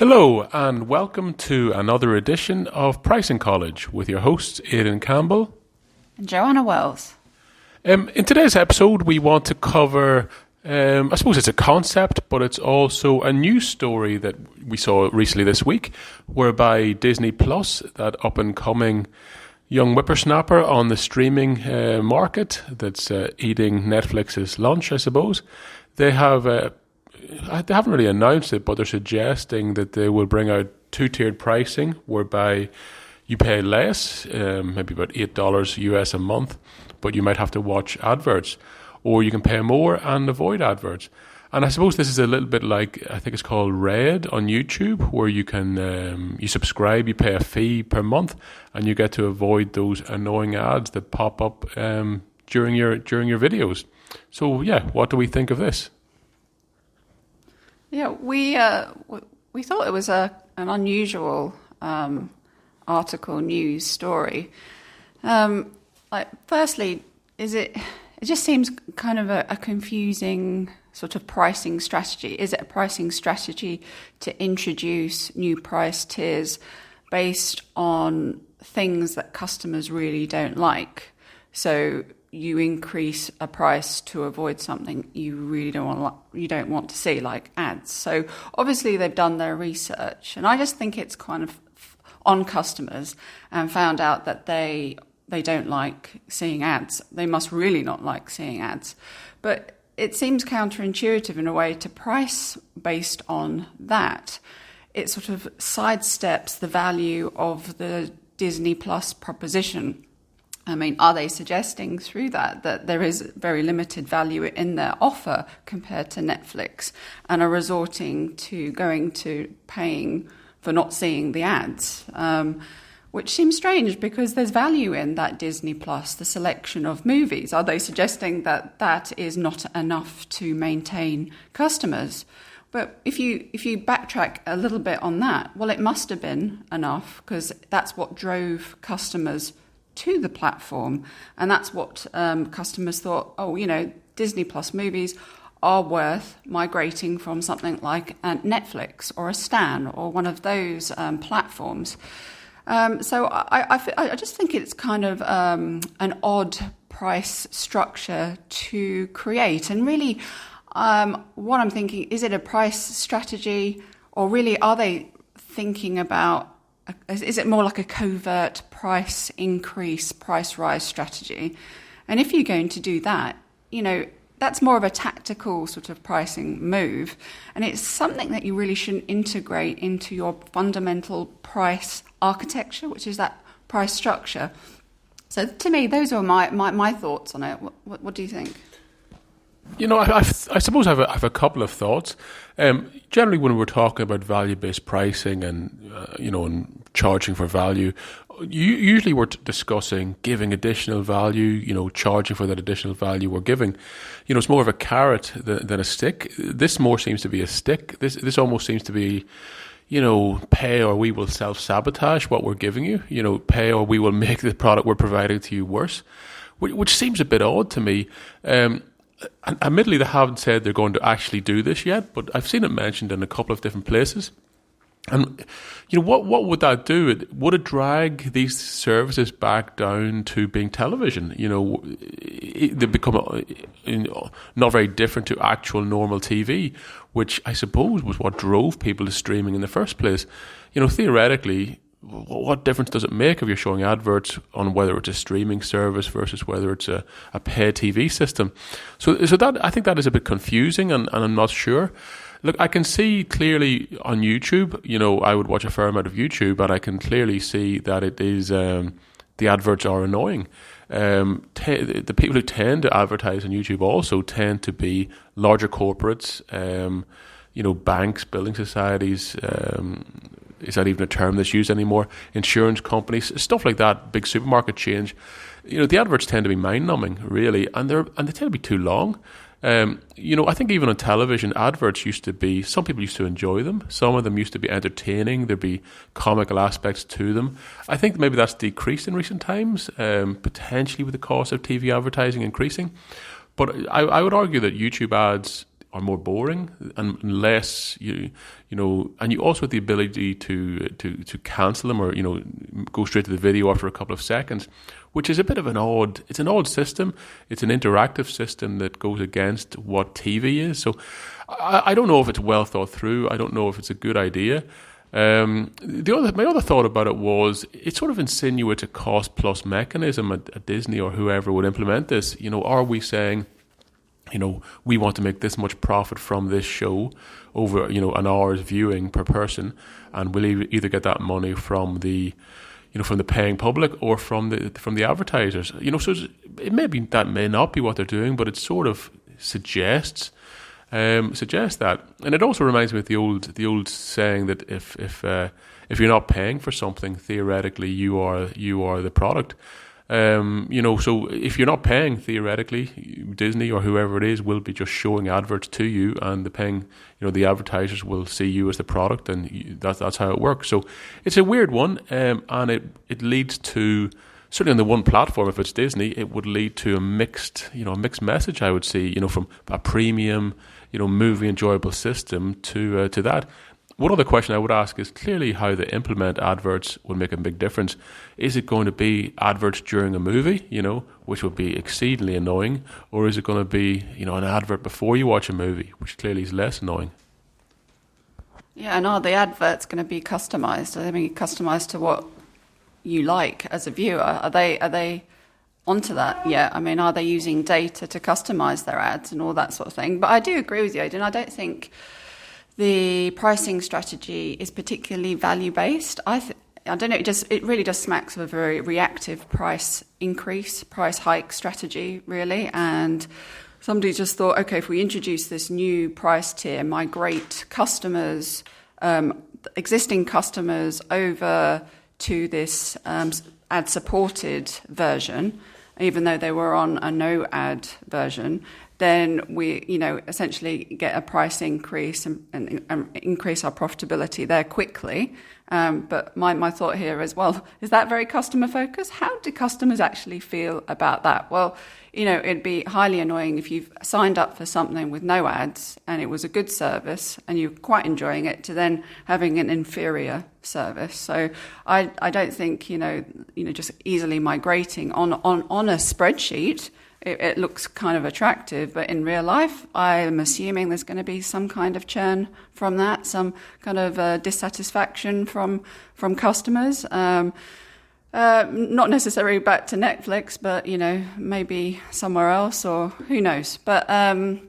Hello and welcome to another edition of Pricing College with your hosts Aidan Campbell and Joanna Wells. In today's episode we want to cover, I suppose it's a concept, but it's also a news story that we saw recently this week, whereby Disney Plus, that up-and-coming young whippersnapper on the streaming market that's eating Netflix's lunch, I suppose, they haven't really announced it, but they're suggesting that they will bring out two-tiered pricing, whereby you pay less, maybe about $8 US a month, but you might have to watch adverts, or you can pay more and avoid adverts. And I suppose this is a little bit like, I think it's called Red on YouTube, where you can you subscribe, you pay a fee per month, and you get to avoid those annoying ads that pop up during your videos. So yeah, what do we think of this? Yeah, we thought it was an unusual article, news story. Firstly, it just seems kind of a confusing sort of pricing strategy. Is it a pricing strategy to introduce new price tiers based on things that customers really don't like? So you increase a price to avoid something you really don't want to see, like ads. So obviously they've done their research, and I just think it's kind of on customers and found out that they don't like seeing ads. They must really not like seeing ads. But it seems counterintuitive in a way to price based on that. It sort of sidesteps the value of the Disney Plus proposition. I mean, are they suggesting through that there is very limited value in their offer compared to Netflix, and are resorting to going to paying for not seeing the ads, which seems strange because there's value in that Disney Plus, the selection of movies. Are they suggesting that is not enough to maintain customers? But if you backtrack a little bit on that, well, it must have been enough, because that's what drove customers to the platform, and that's what customers thought, Disney Plus movies are worth migrating from something like Netflix or a Stan or one of those platforms. So I just think it's kind of an odd price structure to create. And really, what I'm thinking, is it a price strategy, or really are they thinking about, is it more like a covert price increase, price rise strategy? And if you're going to do that, that's more of a tactical sort of pricing move. And it's something that you really shouldn't integrate into your fundamental price architecture, which is that price structure. So to me, those are my thoughts on it. What do you think? I suppose I have a couple of thoughts. Generally, when we're talking about value-based pricing and and charging for value, usually we're discussing giving additional value. Charging for that additional value we're giving. It's more of a carrot than a stick. This more seems to be a stick. This almost seems to be, pay or we will self-sabotage what we're giving you. Pay or we will make the product we're providing to you worse, which seems a bit odd to me. Admittedly, they haven't said they're going to actually do this yet, but I've seen it mentioned in a couple of different places. And what would that do? Would it drag these services back down to being television? They become not very different to actual normal TV, which I suppose was what drove people to streaming in the first place. Theoretically, what difference does it make if you're showing adverts on whether it's a streaming service versus whether it's a paid TV system? So that, I think that is a bit confusing, and I'm not sure. Look, I can see clearly on YouTube, I would watch a fair amount of YouTube, and I can clearly see that it is, the adverts are annoying. The people who tend to advertise on YouTube also tend to be larger corporates, banks, building societies, is that even a term that's used anymore? Insurance companies, stuff like that, big supermarket chains. The adverts tend to be mind-numbing, really, and they tend to be too long. I think even on television, adverts used to be, some people used to enjoy them. Some of them used to be entertaining. There'd be comical aspects to them. I think maybe that's decreased in recent times, potentially with the cost of TV advertising increasing. But I would argue that YouTube ads are more boring and less and you also have the ability to cancel them, or go straight to the video after a couple of seconds, which is a bit of an odd system. It's an interactive system that goes against what TV is. So I don't know if it's well thought through. I don't know if it's a good idea. My other thought about it was it sort of insinuates a cost plus mechanism at Disney or whoever would implement this. Are we saying, we want to make this much profit from this show over, an hour's viewing per person, and we'll either get that money from the paying public or from the advertisers. So that may not be what they're doing, but it sort of suggests that. And it also reminds me of the old saying that if you're not paying for something, theoretically you are the product. So if you're not paying, theoretically, Disney or whoever it is will be just showing adverts to you, and the advertisers will see you as the product, and that's how it works. So it's a weird one, and it leads to, certainly on the one platform, if it's Disney, it would lead to a mixed message, I would see, from a premium, movie enjoyable system to that. One other question I would ask is clearly how they implement adverts will make a big difference. Is it going to be adverts during a movie, which would be exceedingly annoying, or is it going to be, an advert before you watch a movie, which clearly is less annoying? Yeah, and are the adverts going to be customized? Are they being customized to what you like as a viewer? Are they onto that yet? I mean, are they using data to customize their ads and all that sort of thing? But I do agree with you, Aidan. I don't think the pricing strategy is particularly value-based. I don't know, it really just smacks of a very reactive price hike strategy, really. And somebody just thought, okay, if we introduce this new price tier, migrate customers, existing customers over to this ad-supported version, even though they were on a no-ad version, then we, essentially get a price increase and increase our profitability there quickly. But my thought here as well, is that very customer focused? How do customers actually feel about that? Well, it'd be highly annoying if you've signed up for something with no ads and it was a good service and you're quite enjoying it, to then having an inferior service. So I don't think, just easily migrating on a spreadsheet, it looks kind of attractive, but in real life, I'm assuming there's going to be some kind of churn from that, some kind of dissatisfaction from customers. Not necessarily back to Netflix, but maybe somewhere else, or who knows. But I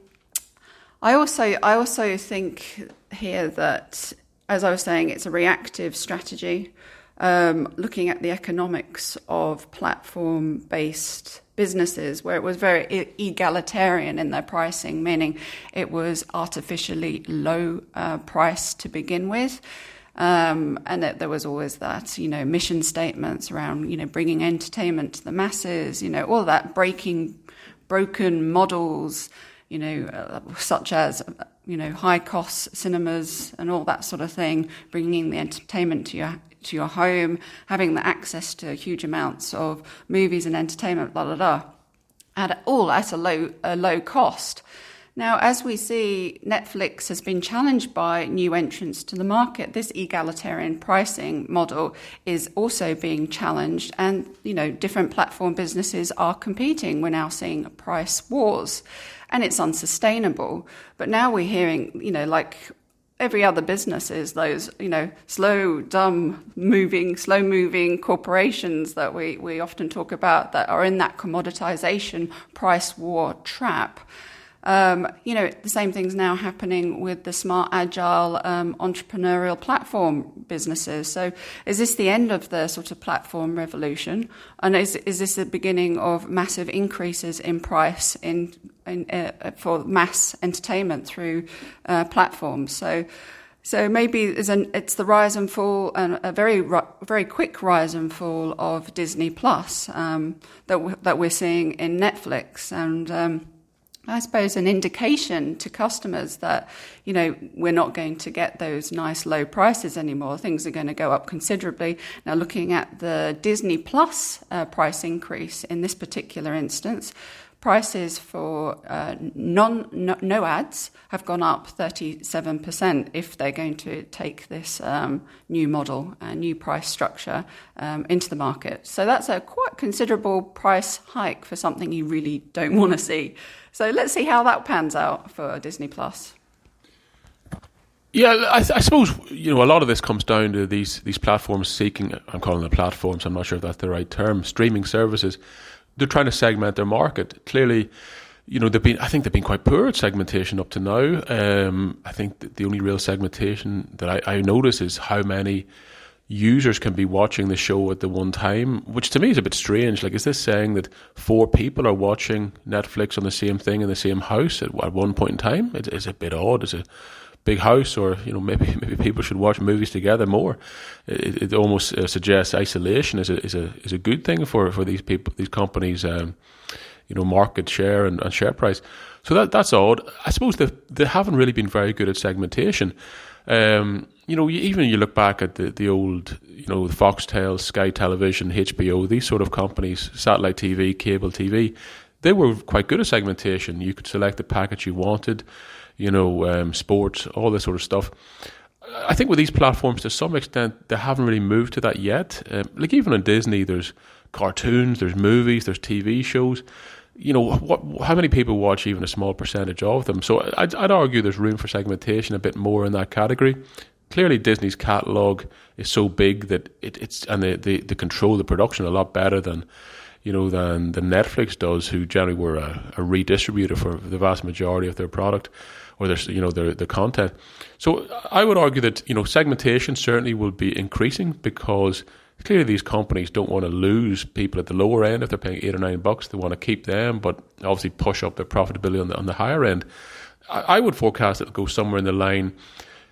also think here that, as I was saying, it's a reactive strategy. Looking at the economics of platform-based businesses, where it was very egalitarian in their pricing, meaning it was artificially low price to begin with, and that there was always that mission statements around bringing entertainment to the masses, all that broken models, such as high cost cinemas and all that sort of thing, bringing the entertainment to your home, having the access to huge amounts of movies and entertainment, at a low cost. Now, as we see, Netflix has been challenged by new entrants to the market. This egalitarian pricing model is also being challenged, and different platform businesses are competing. We're now seeing price wars, and it's unsustainable. But now we're hearing, like every other business is those, slow moving corporations that we often talk about, that are in that commoditization price war trap. The same thing's now happening with the smart, agile, entrepreneurial platform businesses. So is this the end of the sort of platform revolution? And is this the beginning of massive increases in price for mass entertainment through platforms? So maybe it's the rise and fall, and a very quick rise and fall of Disney Plus that we're seeing in Netflix, and I suppose an indication to customers that, we're not going to get those nice low prices anymore. Things are going to go up considerably. Now, looking at the Disney Plus price increase in this particular instance, prices for no ads have gone up 37% if they're going to take this new model, new price structure into the market. So that's a quite considerable price hike for something you really don't want to see. So let's see how that pans out for Disney Plus. Yeah, I suppose, a lot of this comes down to these platforms seeking, I'm calling them platforms, I'm not sure if that's the right term, streaming services. They're trying to segment their market. Clearly, I think they've been quite poor at segmentation up to now. I think that the only real segmentation that I notice is how many users can be watching the show at the one time, which to me is a bit strange. Like, is this saying that 4 people are watching Netflix on the same thing in the same house at one point in time? It's a bit odd. It's a big house, or maybe people should watch movies together more. It almost suggests isolation is a good thing for these people, these companies, market share and share price. So that's odd. I suppose they haven't really been very good at segmentation. Even you look back at the old, the Foxtel, Sky Television, HBO, these sort of companies, satellite TV, cable TV, they were quite good at segmentation. You could select the package you wanted. Sports, all this sort of stuff. I think with these platforms, to some extent, they haven't really moved to that yet. Like even on Disney, there's cartoons, there's movies, there's TV shows. How many people watch even a small percentage of them? So I'd argue there's room for segmentation a bit more in that category. Clearly, Disney's catalog is so big that they control the production a lot better than Netflix does, who generally were a redistributor for the vast majority of their product or their content. So I would argue that segmentation certainly will be increasing, because clearly these companies don't want to lose people at the lower end. If they're paying $8 or $9, they want to keep them, but obviously push up their profitability on the higher end. I would forecast it will go somewhere in the line.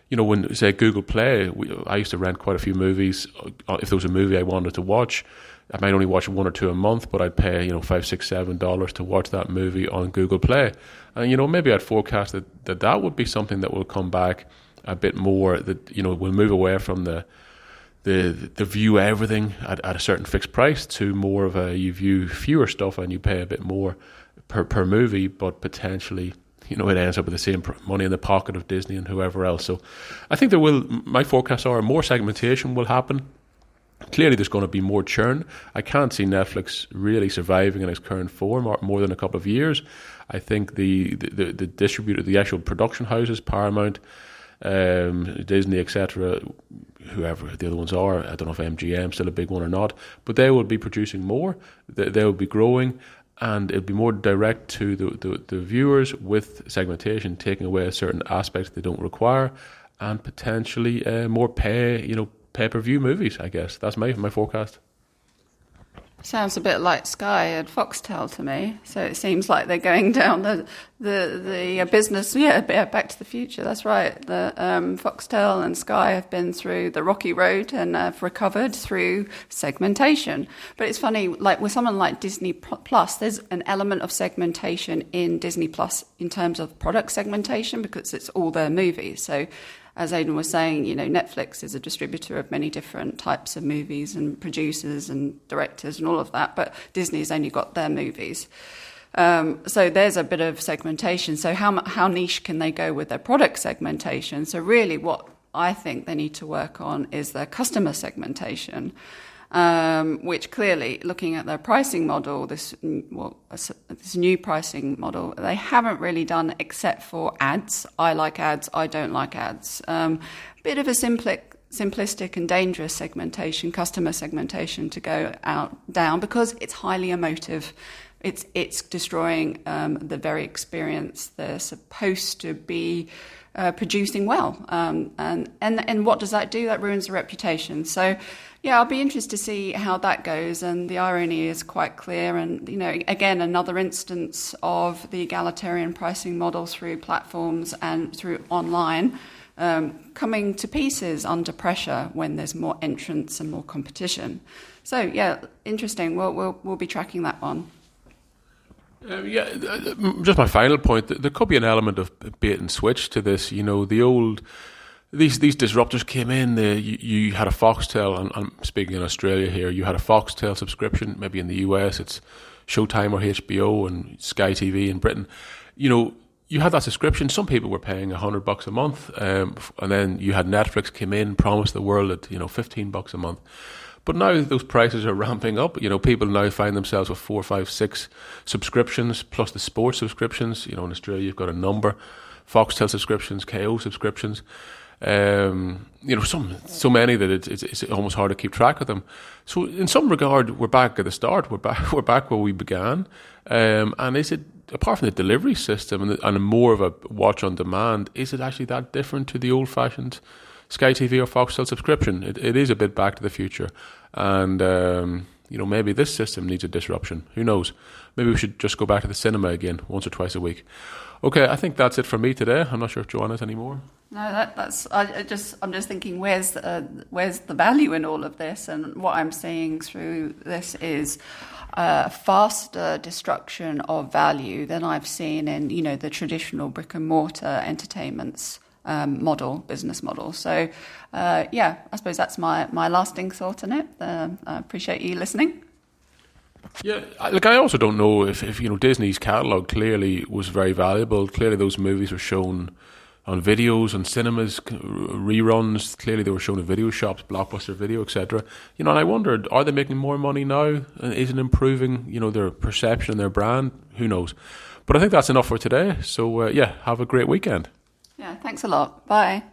When, say, Google Play, I used to rent quite a few movies. If there was a movie I wanted to watch, I might only watch 1 or 2 a month, but I'd pay, $5, $6, $7 to watch that movie on Google Play. And, maybe I'd forecast that would be something that will come back a bit more, that, we'll move away from the view everything at a certain fixed price to more of you view fewer stuff and you pay a bit more per movie, but potentially, it ends up with the same money in the pocket of Disney and whoever else. So I think my forecasts are more segmentation will happen. Clearly, there's going to be more churn. I can't see Netflix really surviving in its current form more than a couple of years. I think the distributor, the actual production houses, Paramount, Disney, etc., whoever the other ones are, I don't know if MGM still a big one or not, but they will be producing more. They will be growing, and it'll be more direct to the viewers with segmentation, taking away certain aspects they don't require, and potentially more pay-per-view movies, I guess. That's my forecast. Sounds a bit like Sky and Foxtel to me. So it seems like they're going down the business. Yeah, Back to the Future. That's right. The Foxtel and Sky have been through the rocky road and have recovered through segmentation. But it's funny, like with someone like Disney Plus, there's an element of segmentation in Disney Plus in terms of product segmentation, because it's all their movies. So as Aidan was saying, Netflix is a distributor of many different types of movies and producers and directors and all of that, but Disney's only got their movies. So there's a bit of segmentation. So how niche can they go with their product segmentation? So really what I think they need to work on is their customer segmentation, which clearly, looking at their pricing model, this new pricing model, they haven't really done except for ads. I like ads, I don't like ads. Bit of a simplistic and dangerous segmentation, customer segmentation to go down, because it's highly emotive. It's destroying the very experience they're supposed to be producing well. And what does that do? That ruins the reputation. So, yeah, I'll be interested to see how that goes. And the irony is quite clear. And, again, another instance of the egalitarian pricing model through platforms and through online coming to pieces under pressure when there's more entrants and more competition. So, yeah, interesting. We'll be tracking that one. Just my final point. There could be an element of bait and switch to this. These disruptors came in. You had a Foxtel. I'm speaking in Australia here. You had a Foxtel subscription. Maybe in the US, it's Showtime or HBO and Sky TV in Britain, you had that subscription. Some people were paying $100 a month, and then you had Netflix came in, promised the world at $15 a month. But now those prices are ramping up. People now find themselves with 4, 5, 6 subscriptions plus the sports subscriptions. In Australia you've got a number, Foxtel subscriptions, KO subscriptions. So many that it's almost hard to keep track of them. So in some regard, we're back at the start. We're back where we began. And is it, apart from the delivery system and more of a watch on demand, is it actually that different to the old-fashioned Sky TV or Foxtel subscription? It is a bit back to the future. And maybe this system needs a disruption. Who knows? Maybe we should just go back to the cinema again once or twice a week. Okay, I think that's it for me today. I'm not sure if Joanne has any more. No, I'm just thinking, where's the value in all of this? And what I'm seeing through this is faster destruction of value than I've seen in the traditional brick and mortar entertainments business model. So I suppose that's my lasting thought on it. I appreciate you listening. Yeah, I also don't know if Disney's catalogue clearly was very valuable. Clearly those movies were shown on videos, on cinemas, reruns. Clearly they were shown in video shops, Blockbuster Video, etc. And I wondered, are they making more money now? And is it improving, their perception and their brand? Who knows? But I think that's enough for today. So have a great weekend. Yeah, thanks a lot. Bye.